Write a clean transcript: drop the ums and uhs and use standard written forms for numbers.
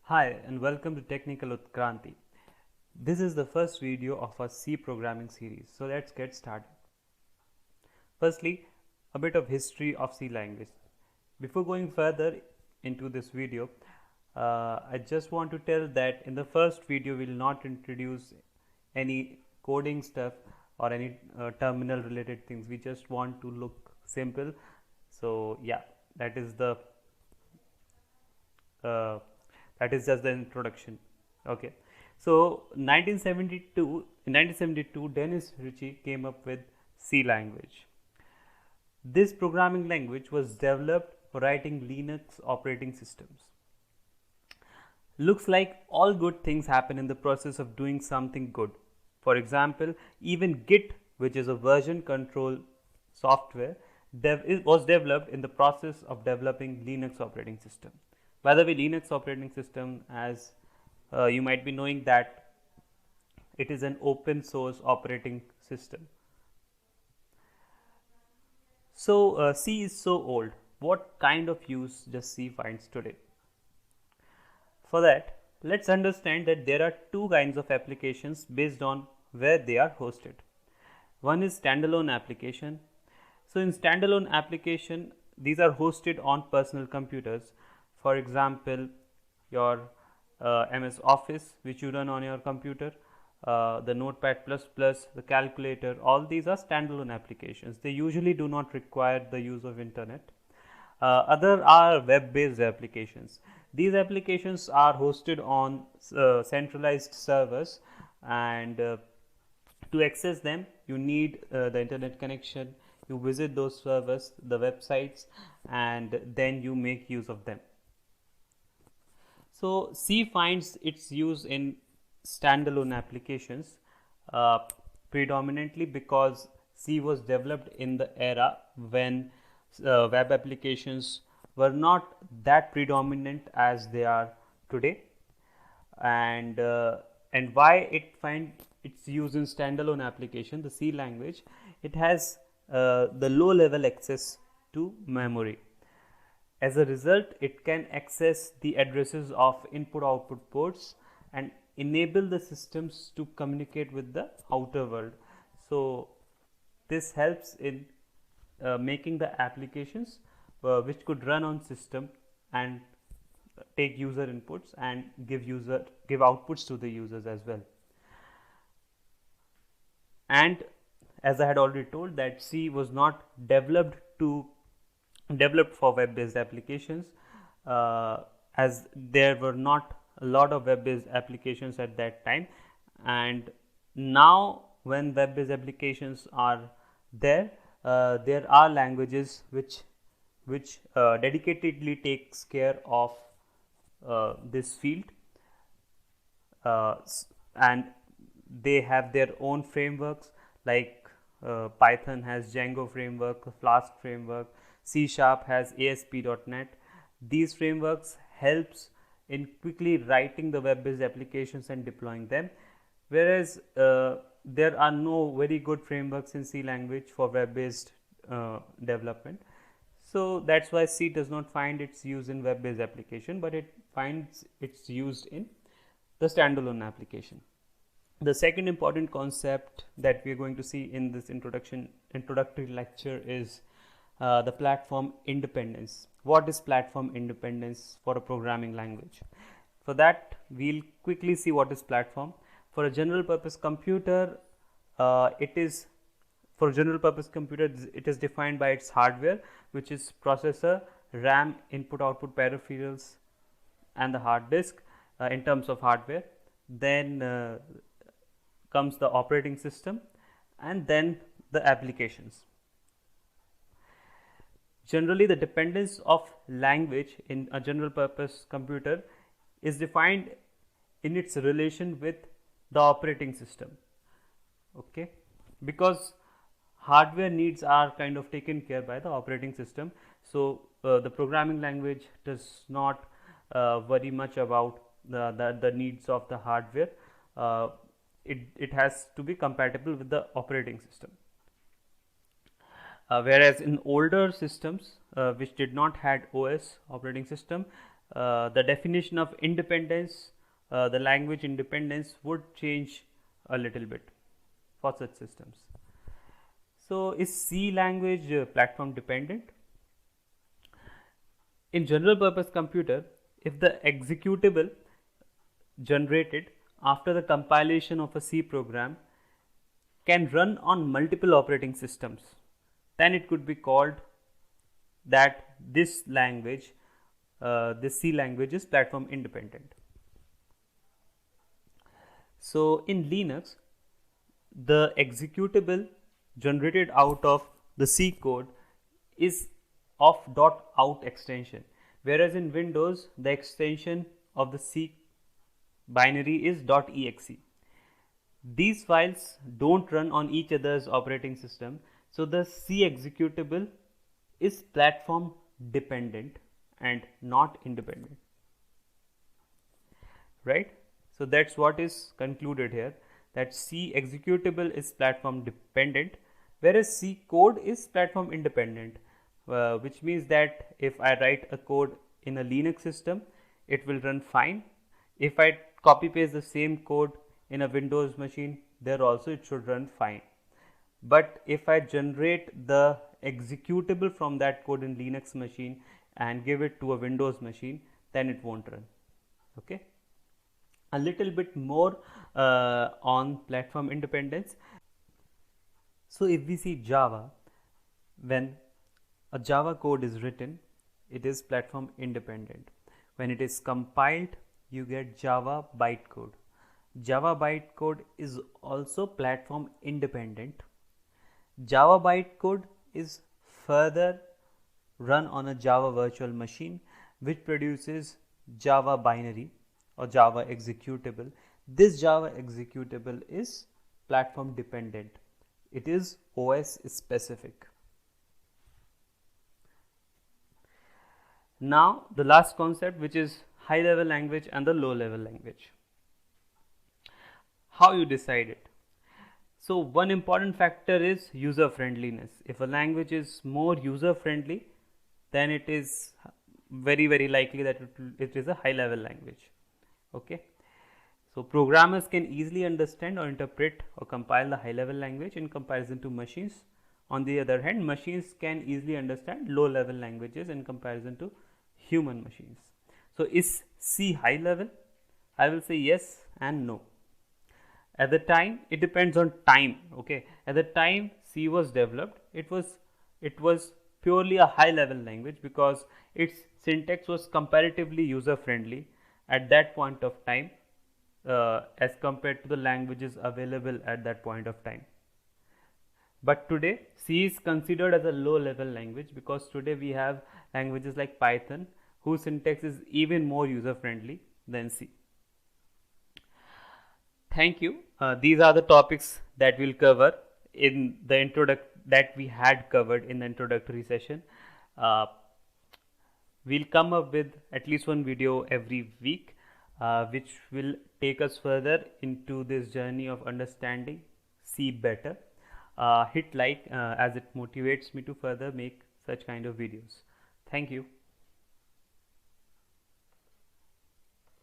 Hi and welcome to Technical Utkranti. This is the first video of our C programming series, so let's get started. Firstly, a bit of history of C language. Before going further into this video, I just want to tell that in the first video we will not introduce any coding stuff or any terminal related things. We just want to look simple. So yeah, that is the uh, that is just the introduction. Okay, so 1972 Dennis Ritchie came up with C language. This programming language was developed for writing Linux operating systems. Looks like all good things happen in the process of doing something good. For example, even Git, which is a version control software, was developed in the process of developing Linux operating system. By the way, Linux operating system, as you might be knowing, that it is an open source operating system. So C is so old. What kind of use does C finds today? For that, let's understand that there are two kinds of applications based on where they are hosted. One is standalone application. So in standalone application, these are hosted on personal computers. For example, your MS Office, which you run on your computer, the Notepad++, the calculator, all these are standalone applications. They usually do not require the use of internet. Other are web-based applications. These applications are hosted on centralized servers, and to access them you need the internet connection. You visit those servers, the websites, and then you make use of them. So C finds its use in standalone applications predominantly because C was developed in the era when web applications were not that predominant as they are today. And why it find its use in standalone application, the C language, it has the low level access to memory. As a result, it can access the addresses of input-output ports and enable the systems to communicate with the outer world. So this helps in making the applications which could run on system and take user inputs and give outputs to the users as well. And as I had already told, that C was not developed for web-based applications, as there were not a lot of web-based applications at that time. And now when web-based applications are there, there are languages which dedicatedly takes care of this field, and they have their own frameworks, like Python has Django framework, Flask framework, C# has ASP.NET. These frameworks helps in quickly writing the web-based applications and deploying them, whereas there are no very good frameworks in C language for web-based development. So that's why C does not find its use in web-based application, but it finds its use in the standalone application. The second important concept that we are going to see in this introductory lecture is the platform independence. What is platform independence for a programming language? For that, we'll quickly see what is platform. For a general purpose computer, it is defined by its hardware, which is processor, RAM, input output peripherals, and the hard disk in terms of hardware. Then comes the operating system, and then the applications. Generally, the dependence of language in a general purpose computer is defined in its relation with the operating system. Okay, because hardware needs are kind of taken care by the operating system. So the programming language does not worry much about the needs of the hardware. It has to be compatible with the operating system. Whereas in older systems which did not had OS operating system, the definition of independence, the language independence would change a little bit for such systems. So, is C language platform dependent? In general purpose computer, if the executable generated after the compilation of a C program can run on multiple operating systems, then it could be called that this language, this C language is platform independent. So, in Linux, the executable generated out of the C code is of .out extension, whereas in Windows the extension of the C binary is .exe. These files don't run on each other's operating system, so the C executable is platform dependent and not independent, right? So that's what is concluded here, that C executable is platform dependent, whereas C code is platform independent, which means that if I write a code in a Linux system, it will run fine. If I copy paste the same code in a Windows machine, there also it should run fine. But if I generate the executable from that code in Linux machine and give it to a Windows machine, then it won't run. Okay. A little bit more on platform independence. So if we see Java, when a Java code is written, it is platform independent. When it is compiled, you get Java bytecode. Java bytecode is also platform independent. Java bytecode is further run on a Java virtual machine, which produces Java binary or Java executable. This Java executable is platform dependent. It is OS specific. Now the last concept, which is high level language and the low level language. How you decide it? So one important factor is user friendliness. If a language is more user friendly, then it is very likely that it is a high level language. Okay. So programmers can easily understand or interpret or compile the high level language in comparison to machines. On the other hand, machines can easily understand low level languages in comparison to human machines. So is C high level? I will say yes and no. At the time, it depends on time. Okay, at the time C was developed, it was purely a high level language because its syntax was comparatively user friendly at that point of time, as compared to the languages available at that point of time. But today C is considered as a low level language because today we have languages like Python whose syntax is even more user friendly than C. Thank you. These are the topics that we'll cover in the that we had covered in the introductory session. We'll come up with at least one video every week, which will take us further into this journey of understanding C better. Hit like as it motivates me to further make such kind of videos. Thank you.